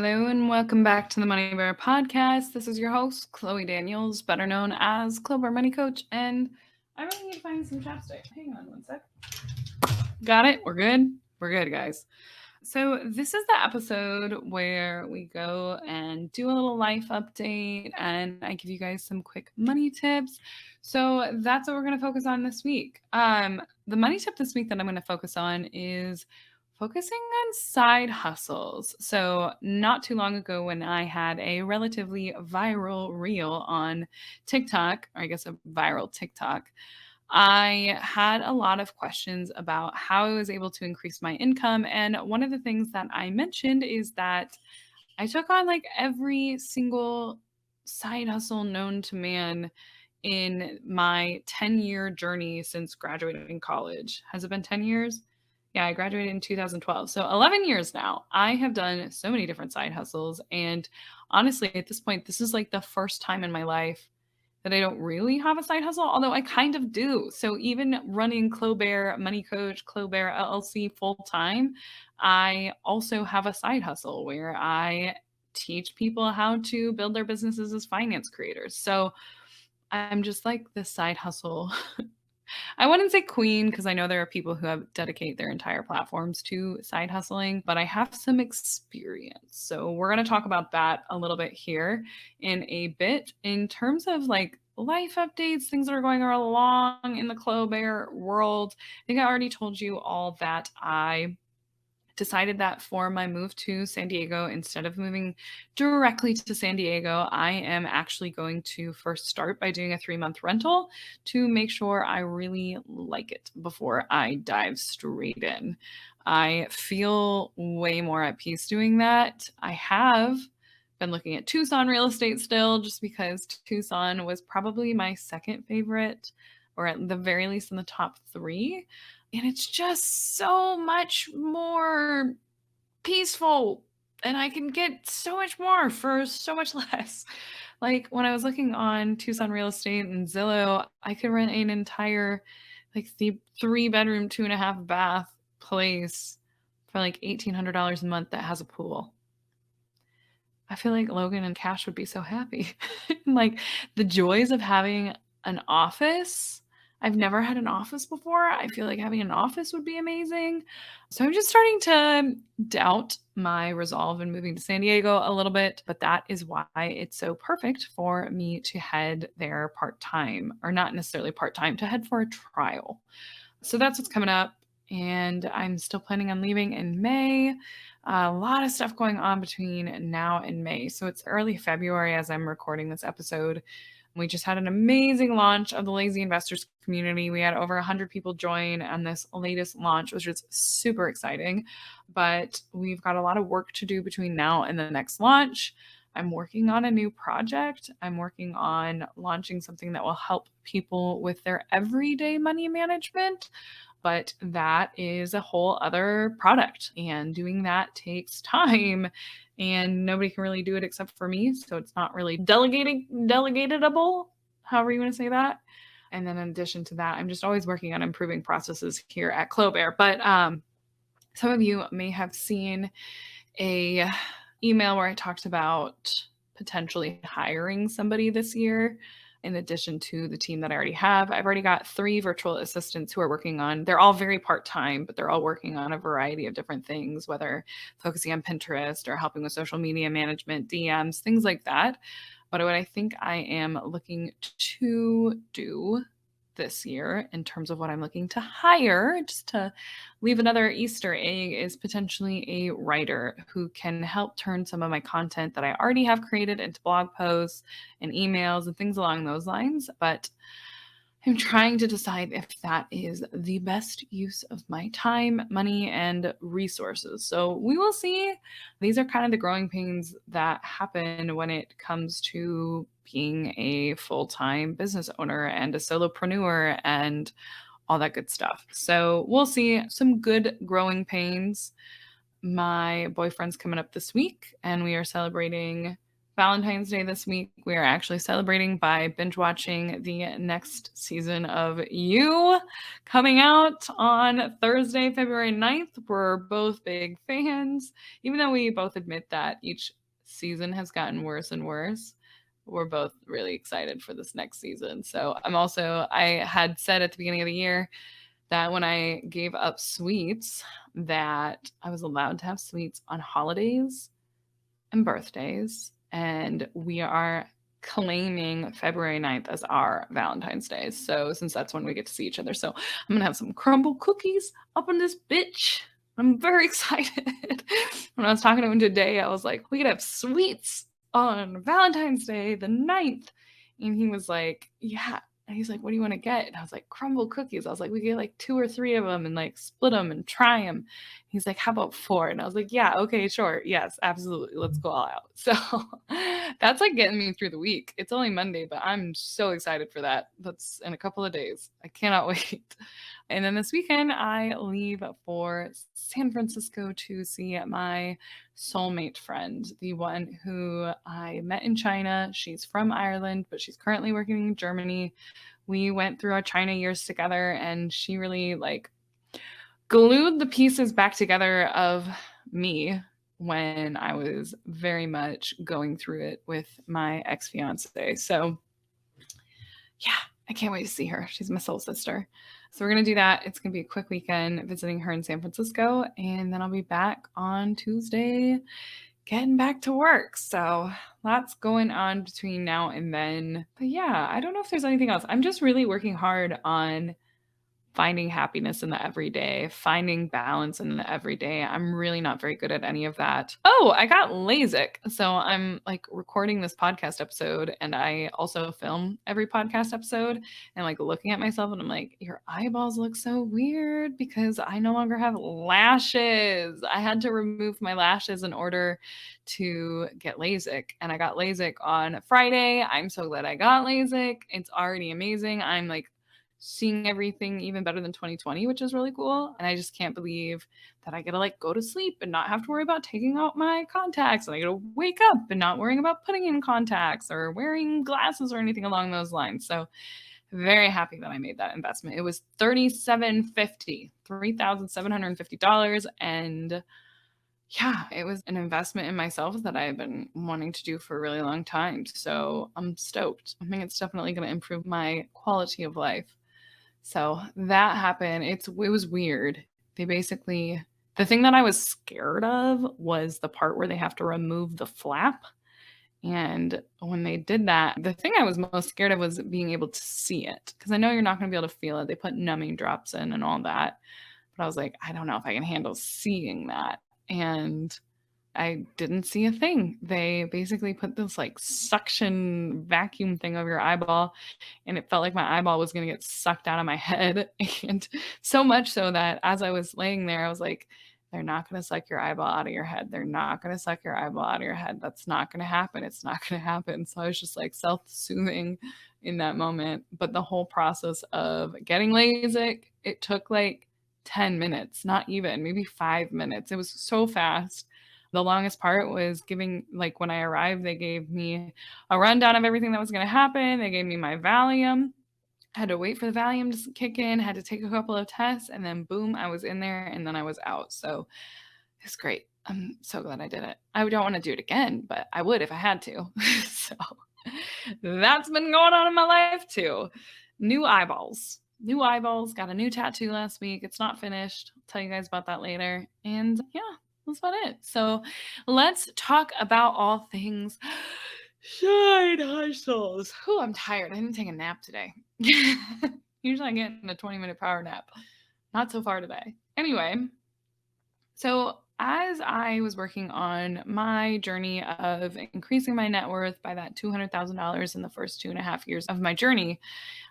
Hello and welcome back to the Money Bear podcast. This is your host, Chloe Daniels, better known as Clo Bare Money Coach, and I really need to find some chapstick. Hang on one sec. Got it? We're good? We're good, guys. So this is the episode where we go and do a little life update and I give you guys some quick money tips. So that's what we're going to focus on this week. The money tip this week that I'm going to focus on is focusing on side hustles. So not too long ago when I had a relatively viral reel on TikTok, or I guess a viral TikTok, I had a lot of questions about how I was able to increase my income. And one of the things that I mentioned is that I took on like every single side hustle known to man in my 10-year journey since graduating college. Has it been 10 years? Yeah, I graduated in 2012. So 11 years now. I have done so many different side hustles. And honestly, at this point, this is like the first time in my life that I don't really have a side hustle, although I kind of do. So even running Clo Bare Money Coach, Clo Bare LLC full time, I also have a side hustle where I teach people how to build their businesses as finance creators. So I'm just like the side hustle. I wouldn't say queen because I know there are people who have dedicate their entire platforms to side hustling, but I have some experience. So we're going to talk about that a little bit here in a bit. In terms of like life updates, things that are going along in the Clo Bare world, I think I already told you all that I decided that for my move to San Diego, instead of moving directly to San Diego, I am actually going to first start by doing a 3-month rental to make sure I really like it before I dive straight in. I feel way more at peace doing that. I have been looking at Tucson real estate still, just because Tucson was probably my second favorite, or at the very least in the top 3. And it's just so much more peaceful. And I can get so much more for so much less. Like when I was looking on Tucson real estate and Zillow, I could rent an entire like the 3-bedroom, 2.5-bath place for like $1,800 a month that has a pool. I feel like Logan and Cash would be so happy. Like the joys of having an office. I've never had an office before. I feel like having an office would be amazing. So I'm just starting to doubt my resolve in moving to San Diego a little bit, but that is why it's so perfect for me to head there part-time, or not necessarily part-time, to head for a trial. So that's what's coming up. And I'm still planning on leaving in May. A lot of stuff going on between now and May. So it's early February as I'm recording this episode. We just had an amazing launch of the Lazy Investors community. We had over 100 people join on this latest launch, which is super exciting. But we've got a lot of work to do between now and the next launch. I'm working on a new project. I'm working on launching something that will help people with their everyday money management. But that is a whole other product, and doing that takes time, and nobody can really do it except for me. So it's not really delegatable, however you want to say that. And then in addition to that, I'm just always working on improving processes here at Clo Bare. But some of you may have seen a email where I talked about potentially hiring somebody this year in addition to the team that I already have. I've already got 3 virtual assistants who are working on, they're all very part-time, but they're all working on a variety of different things, whether focusing on Pinterest or helping with social media management, DMs, things like that. But what I think I am looking to do this year in terms of what I'm looking to hire, just to leave another Easter egg, is potentially a writer who can help turn some of my content that I already have created into blog posts and emails and things along those lines. But I'm trying to decide if that is the best use of my time, money, and resources. So we will see. These are kind of the growing pains that happen when it comes to being a full-time business owner and a solopreneur and all that good stuff. So we'll see. Some good growing pains. My boyfriend's coming up this week, and we are celebrating Valentine's Day this week, we are actually celebrating by binge watching the next season of You coming out on Thursday, February 9th. We're both big fans, even though we both admit that each season has gotten worse and worse. We're both really excited for this next season. So I had said at the beginning of the year that when I gave up sweets, that I was allowed to have sweets on holidays and birthdays. And we are claiming February 9th as our Valentine's Day. So since that's when we get to see each other. So I'm going to have some crumble cookies up in this bitch. I'm very excited. When I was talking to him today, I was like, we could have sweets on Valentine's Day, the 9th. And he was like, yeah. And he's like, what do you want to get? And I was like, crumble cookies. I was like, we get like 2 or 3 of them and like split them and try them. He's like, how about 4? And I was like, yeah, okay, sure. Yes, absolutely. Let's go all out. So that's like getting me through the week. It's only Monday, but I'm so excited for that. That's in a couple of days. I cannot wait. And then this weekend, I leave for San Francisco to see my soulmate friend, the one who I met in China. She's from Ireland, but she's currently working in Germany. We went through our China years together, and she really like glued the pieces back together of me when I was very much going through it with my ex-fiance. So yeah, I can't wait to see her. She's my soul sister. So we're going to do that. It's going to be a quick weekend visiting her in San Francisco. And then I'll be back on Tuesday getting back to work. So lots going on between now and then. But yeah, I don't know if there's anything else. I'm just really working hard on finding happiness in the everyday, finding balance in the everyday. I'm really not very good at any of that. Oh, I got LASIK. So I'm like recording this podcast episode, and I also film every podcast episode, and like looking at myself and I'm like, your eyeballs look so weird because I no longer have lashes. I had to remove my lashes in order to get LASIK, and I got LASIK on Friday. I'm so glad I got LASIK. It's already amazing. I'm like seeing everything even better than 2020, which is really cool. And I just can't believe that I get to like go to sleep and not have to worry about taking out my contacts. And I get to wake up and not worrying about putting in contacts or wearing glasses or anything along those lines. So very happy that I made that investment. It was $3,750. And yeah, it was an investment in myself that I have been wanting to do for a really long time. So I'm stoked. I think it's definitely going to improve my quality of life. So that happened. It was weird. The thing that I was scared of was the part where they have to remove the flap. And when they did that, the thing I was most scared of was being able to see it, because I know you're not going to be able to feel it. They put numbing drops in and all that. But I was like, I don't know if I can handle seeing that. And I didn't see a thing. They basically put this like suction vacuum thing over your eyeball, and it felt like my eyeball was going to get sucked out of my head. And so much so that as I was laying there, I was like, they're not going to suck your eyeball out of your head. They're not going to suck your eyeball out of your head. That's not going to happen. It's not going to happen. So I was just like self-soothing in that moment. But the whole process of getting LASIK, it took like 10 minutes, not even, maybe 5 minutes. It was so fast. The longest part was like when I arrived, they gave me a rundown of everything that was going to happen. They gave me my Valium. I had to wait for the Valium to kick in, had to take a couple of tests, and then boom, I was in there, and then I was out. So it's great. I'm so glad I did it. I don't want to do it again, but I would if I had to. So that's been going on in my life too. New eyeballs, got a new tattoo last week. It's not finished. I'll tell you guys about that later. And yeah, that's about it. So let's talk about all things side hustles. Whew, I'm tired. I didn't take a nap today. Usually I get in a 20-minute power nap. Not so far today. Anyway, so as I was working on my journey of increasing my net worth by that $200,000 in the first 2.5 years of my journey,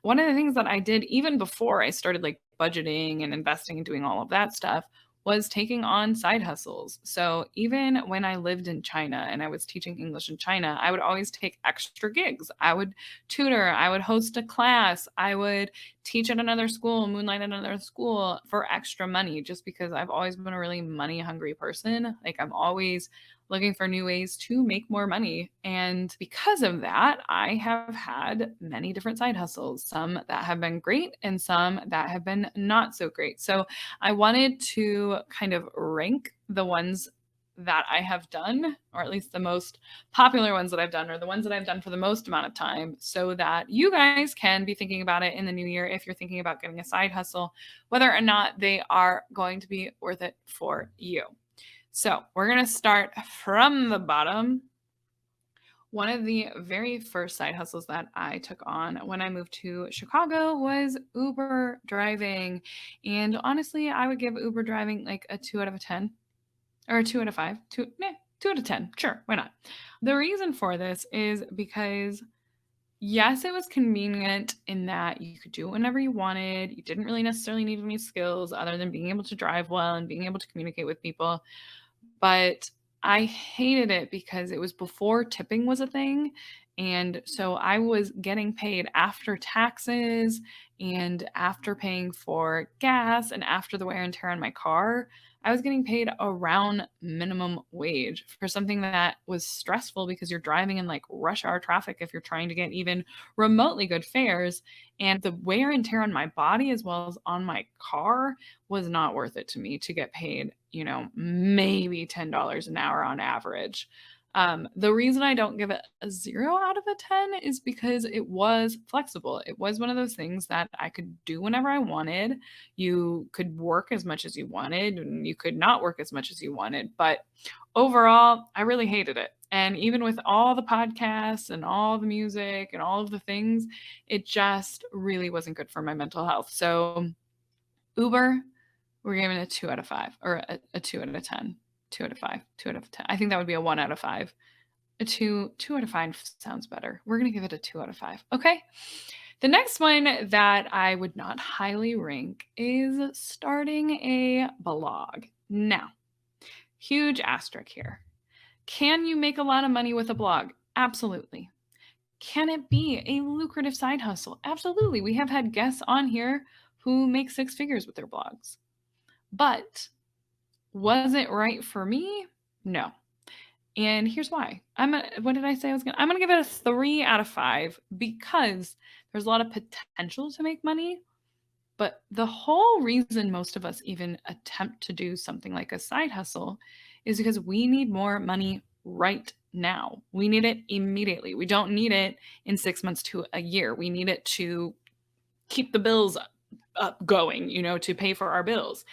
one of the things that I did even before I started like budgeting and investing and doing all of that stuff was taking on side hustles. So even when I lived in China and I was teaching English in China, I would always take extra gigs. I would tutor, I would host a class, I would teach at another school, moonlight at another school for extra money, just because I've always been a really money hungry person. Like, I'm always looking for new ways to make more money. And because of that, I have had many different side hustles, some that have been great and some that have been not so great. So I wanted to kind of rank the ones that I have done, or at least the most popular ones that I've done, or the ones that I've done for the most amount of time, so that you guys can be thinking about it in the new year if you're thinking about getting a side hustle, whether or not they are going to be worth it for you. So we're going to start from the bottom. One of the very first side hustles that I took on when I moved to Chicago was Uber driving. And honestly, I would give Uber driving like a 2 out of a 10 or a 2 out of 5. 2 out of 10. Sure, why not? The reason for this is because yes, it was convenient in that you could do it whenever you wanted. You didn't really necessarily need any skills other than being able to drive well and being able to communicate with people. But I hated it because it was before tipping was a thing. And so I was getting paid after taxes and after paying for gas and after the wear and tear on my car. I was getting paid around minimum wage for something that was stressful because you're driving in like rush hour traffic if you're trying to get even remotely good fares. And the wear and tear on my body as well as on my car was not worth it to me to get paid, maybe $10 an hour on average. The reason I don't give it a 0 out of a 10 is because it was flexible. It was one of those things that I could do whenever I wanted. You could work as much as you wanted, and you could not work as much as you wanted. But overall, I really hated it. And even with all the podcasts and all the music and all of the things, it just really wasn't good for my mental health. So Uber, we're giving it a 2 out of 5, or a 2 out of 10. 2 out of 5, 2 out of 10. I think that would be a 1 out of 5. A 2 out of 5 sounds better. We're going to give it a 2 out of 5. Okay. The next one that I would not highly rank is starting a blog. Now, huge asterisk here. Can you make a lot of money with a blog? Absolutely. Can it be a lucrative side hustle? Absolutely. We have had guests on here who make 6 figures with their blogs. But was it right for me? No. And here's why. What did I say I was going to? I'm going to give it a 3 out of 5 because there's a lot of potential to make money. But the whole reason most of us even attempt to do something like a side hustle is because we need more money right now. We need it immediately. We don't need it in 6 months to a year. We need it to keep the bills up going, to pay for our bills.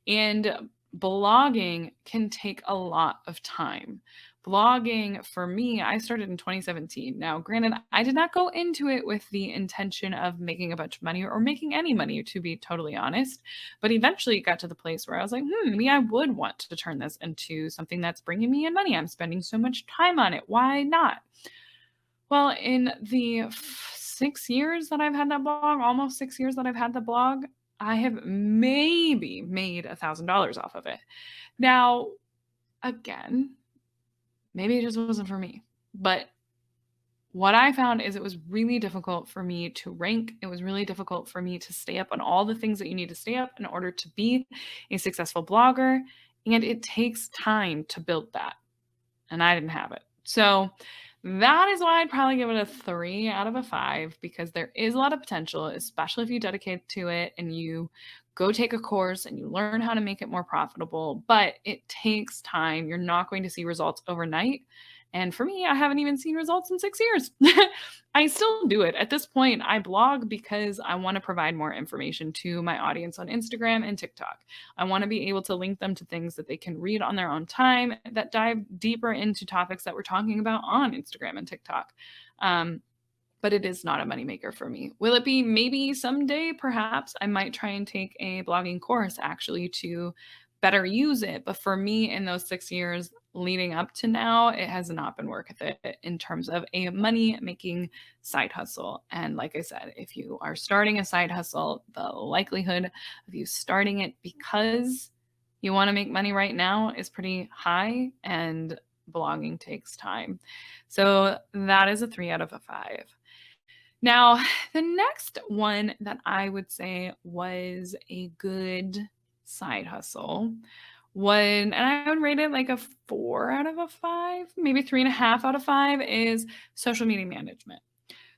And blogging can take a lot of time. Blogging for me, I started in 2017. Now, granted, I did not go into it with the intention of making a bunch of money or making any money, to be totally honest. But eventually it got to the place where I was like, maybe I would want to turn this into something that's bringing me in money. I'm spending so much time on it. Why not? Well, in the 6 years that I've had that blog, almost 6 years that I've had the blog, I have maybe made $1,000 off of it. Now, again, maybe it just wasn't for me. But what I found is it was really difficult for me to rank. It was really difficult for me to stay up on all the things that you need to stay up in order to be a successful blogger. And it takes time to build that. And I didn't have it. So that is why I'd probably give it a 3 out of a 5, because there is a lot of potential, especially if you dedicate to it and you go take a course and you learn how to make it more profitable. But it takes time. You're not going to see results overnight. And for me, I haven't even seen results in 6 years. I still do it. At this point, I blog because I want to provide more information to my audience on Instagram and TikTok. I want to be able to link them to things that they can read on their own time that dive deeper into topics that we're talking about on Instagram and TikTok. But it is not a moneymaker for me. Will it be? Maybe someday, perhaps, I might try and take a blogging course actually to better use it. But for me, in those 6 years leading up to now, it has not been worth it in terms of a money-making side hustle. And like I said, if you are starting a side hustle, the likelihood of you starting it because you want to make money right now is pretty high, and blogging takes time. So that is a 3 out of a 5. Now, the next one that I would say was a good side hustle and I would rate it like a 4 out of 5, maybe 3.5 out of 5, is social media management.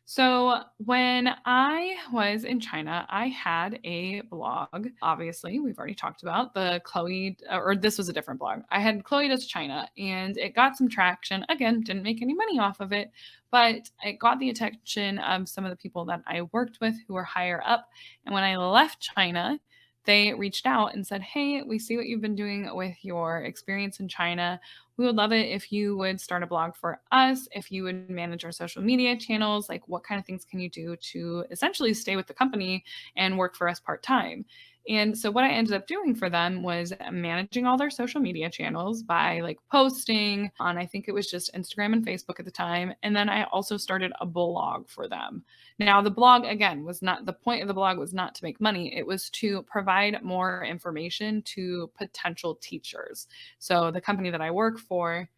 So when I was in China, I had a blog. Obviously, we've already talked about the Chloe, or this was a different blog. I had Chloe Does China, and it got some traction. Again, didn't make any money off of it, but it got the attention of some of the people that I worked with who were higher up. And when I left China, they reached out and said, "Hey, we see what you've been doing with your experience in China. We would love it if you would start a blog for us, if you would manage our social media channels. Like, what kind of things can you do to essentially stay with the company and work for us part time?" And so what I ended up doing for them was managing all their social media channels by like posting on, I think it was just Instagram and Facebook at the time. And then I also started a blog for them. Now, the blog, again, was not the point of the blog was not to make money. It was to provide more information to potential teachers. So the company that I work for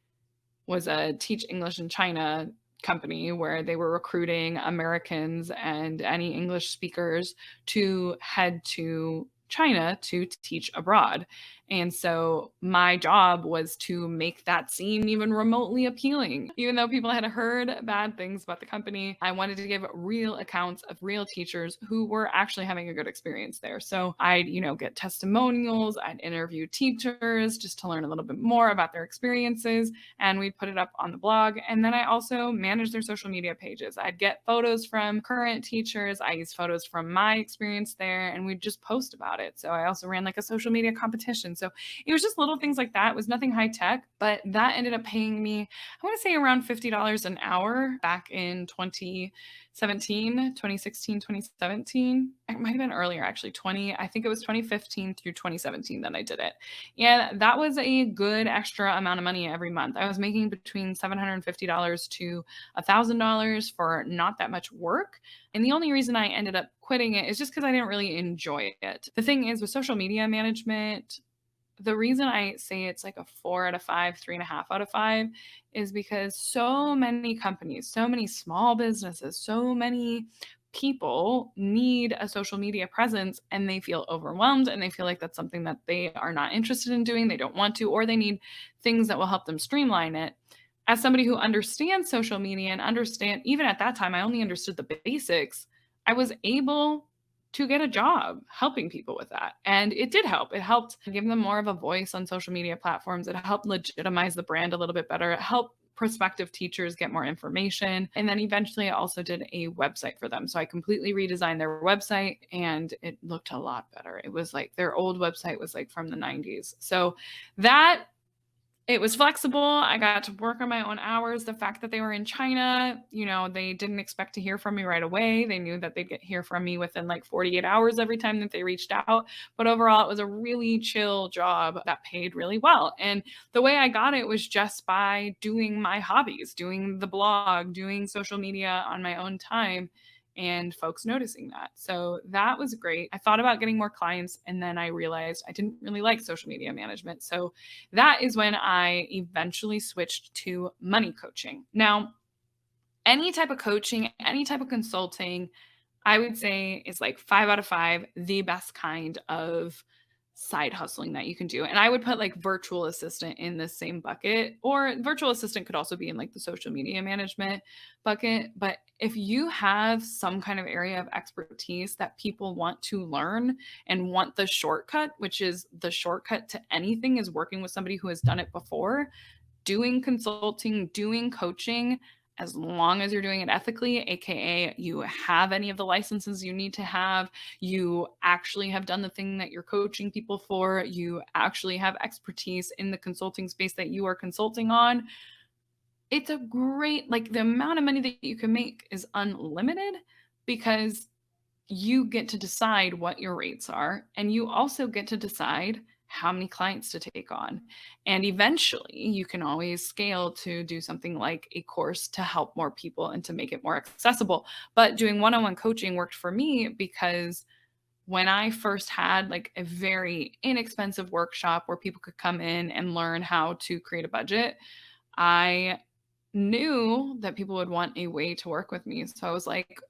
was a Teach English in China company where they were recruiting Americans and any English speakers to head to China to teach abroad. And so my job was to make that seem even remotely appealing. Even though people had heard bad things about the company, I wanted to give real accounts of real teachers who were actually having a good experience there. So I'd, get testimonials, I'd interview teachers just to learn a little bit more about their experiences, and we'd put it up on the blog. And then I also managed their social media pages. I'd get photos from current teachers, I used photos from my experience there, and we'd just post about it. So I also ran like a social media competition. So it was just little things like that. It was nothing high tech, but that ended up paying me, I want to say around $50 an hour back in 2016, 2017. It might have been earlier, actually, I think it was 2015 through 2017 that I did it. And that was a good extra amount of money every month. I was making between $750 to $1,000 for not that much work. And the only reason I ended up quitting it is just because I didn't really enjoy it. The thing is, with social media management, the reason I say it's like a 4 out of 5, 3.5 out of 5 is because so many companies, so many small businesses, so many people need a social media presence, and they feel overwhelmed and they feel like that's something that they are not interested in doing. They don't want to, or they need things that will help them streamline it. As somebody who understands social media and even at that time, I only understood the basics. I was able to get a job helping people with that. And it did help. It helped give them more of a voice on social media platforms. It helped legitimize the brand a little bit better. It helped prospective teachers get more information. And then eventually I also did a website for them. So I completely redesigned their website and it looked a lot better. It was like their old website was like from the 90s. So that it was flexible. I got to work on my own hours. The fact that they were in China, they didn't expect to hear from me right away. They knew that they'd hear from me within like 48 hours every time that they reached out. But overall, it was a really chill job that paid really well. And the way I got it was just by doing my hobbies, doing the blog, doing social media on my own time, and folks noticing that. So that was great. I thought about getting more clients, and then I realized I didn't really like social media management. So that is when I eventually switched to money coaching. Now, any type of coaching, any type of consulting, I would say is like 5 out of 5, the best kind of side hustling that you can do. And I would put like virtual assistant in the same bucket, or virtual assistant could also be in like the social media management bucket. But if you have some kind of area of expertise that people want to learn and want the shortcut, which is the shortcut to anything is working with somebody who has done it before, doing consulting, doing coaching, as long as you're doing it ethically, aka you have any of the licenses you need to have, you actually have done the thing that you're coaching people for, you actually have expertise in the consulting space that you are consulting on. It's a great, like, the amount of money that you can make is unlimited because you get to decide what your rates are, and you also get to decide how many clients to take on. And eventually, you can always scale to do something like a course to help more people and to make it more accessible. But doing one-on-one coaching worked for me because when I first had like a very inexpensive workshop where people could come in and learn how to create a budget, I knew that people would want a way to work with me. So I was like,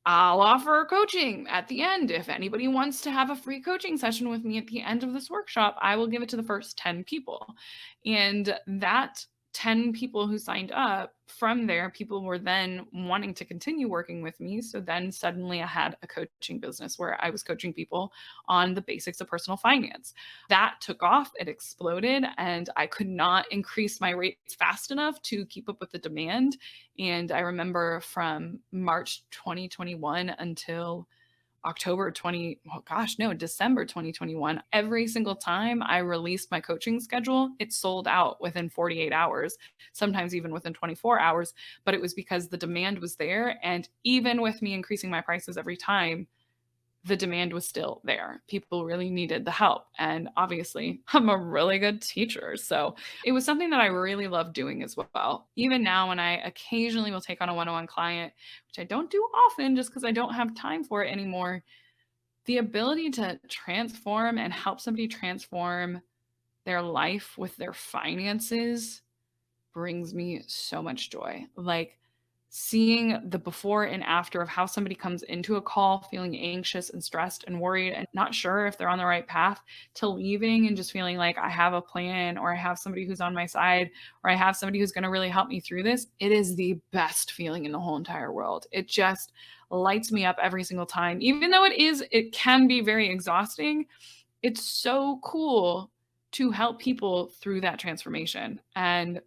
I'll offer coaching at the end. If anybody wants to have a free coaching session with me at the end of this workshop, I will give it to the first 10 people. And that 10 people who signed up, from there, people were then wanting to continue working with me. So then suddenly I had a coaching business where I was coaching people on the basics of personal finance. That took off, it exploded, and I could not increase my rates fast enough to keep up with the demand. And I remember from March 2021 until December 2021, every single time I released my coaching schedule, it sold out within 48 hours, sometimes even within 24 hours. But it was because the demand was there. And even with me increasing my prices every time, the demand was still there. People really needed the help. And obviously, I'm a really good teacher. So it was something that I really love doing as well. Even now, when I occasionally will take on a one on one client, which I don't do often just because I don't have time for it anymore, the ability to transform and help somebody transform their life with their finances brings me so much joy. Like, seeing the before and after of how somebody comes into a call feeling anxious and stressed and worried and not sure if they're on the right path, to leaving and just feeling like I have a plan, or I have somebody who's on my side, or I have somebody who's going to really help me through this. It is the best feeling in the whole entire world. It just lights me up every single time. Even though it can be very exhausting, it's so cool to help people through that transformation. And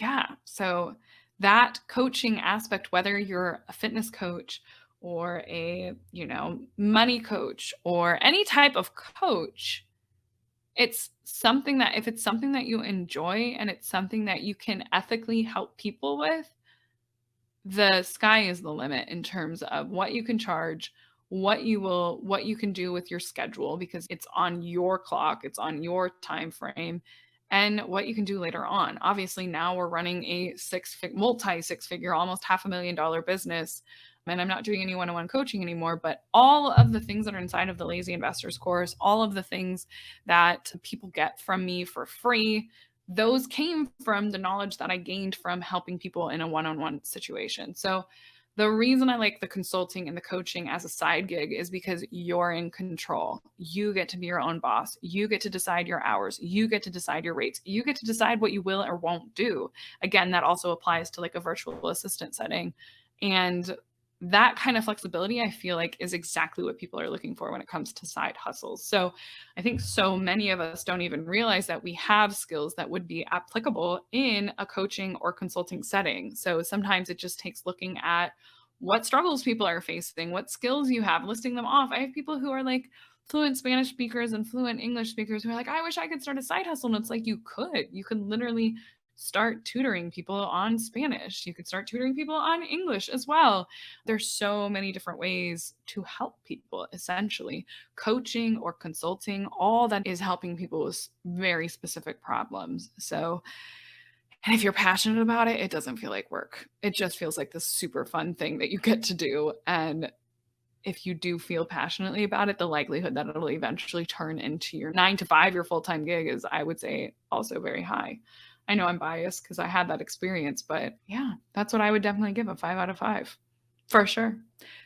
yeah, so that coaching aspect, whether you're a fitness coach or a, money coach or any type of coach, it's something that, if it's something that you enjoy and it's something that you can ethically help people with, the sky is the limit in terms of what you can charge, what you can do with your schedule, because it's on your clock, it's on your time frame, and what you can do later on. Obviously, now we're running a multi six figure, almost $500,000 business. And I'm not doing any one-on-one coaching anymore, but all of the things that are inside of the Lazy Investors course, all of the things that people get from me for free, those came from the knowledge that I gained from helping people in a one-on-one situation. So the reason I like the consulting and the coaching as a side gig is because you're in control. You get to be your own boss. You get to decide your hours. You get to decide your rates. You get to decide what you will or won't do. Again, that also applies to like a virtual assistant setting. And that kind of flexibility, I feel like, is exactly what people are looking for when it comes to side hustles. So I think so many of us don't even realize that we have skills that would be applicable in a coaching or consulting setting. So sometimes it just takes looking at what struggles people are facing, what skills you have, listing them off. I have people who are like fluent Spanish speakers and fluent English speakers who are like, I wish I could start a side hustle. And it's like, you could literally start tutoring people on Spanish. You could start tutoring people on English as well. There's so many different ways to help people, essentially. Coaching or consulting, all that is helping people with very specific problems. So, and if you're passionate about it, it doesn't feel like work. It just feels like this super fun thing that you get to do. And if you do feel passionately about it, the likelihood that it'll eventually turn into your 9 to 5, your full-time gig, is, I would say, also very high. I know I'm biased because I had that experience, but yeah, that's what I would definitely give a 5 out of 5 for sure.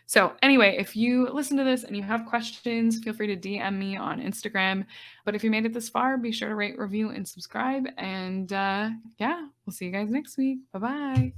So anyway, if you listen to this and you have questions, feel free to DM me on Instagram. But if you made it this far, be sure to rate, review, and subscribe. And yeah, we'll see you guys next week. Bye-bye.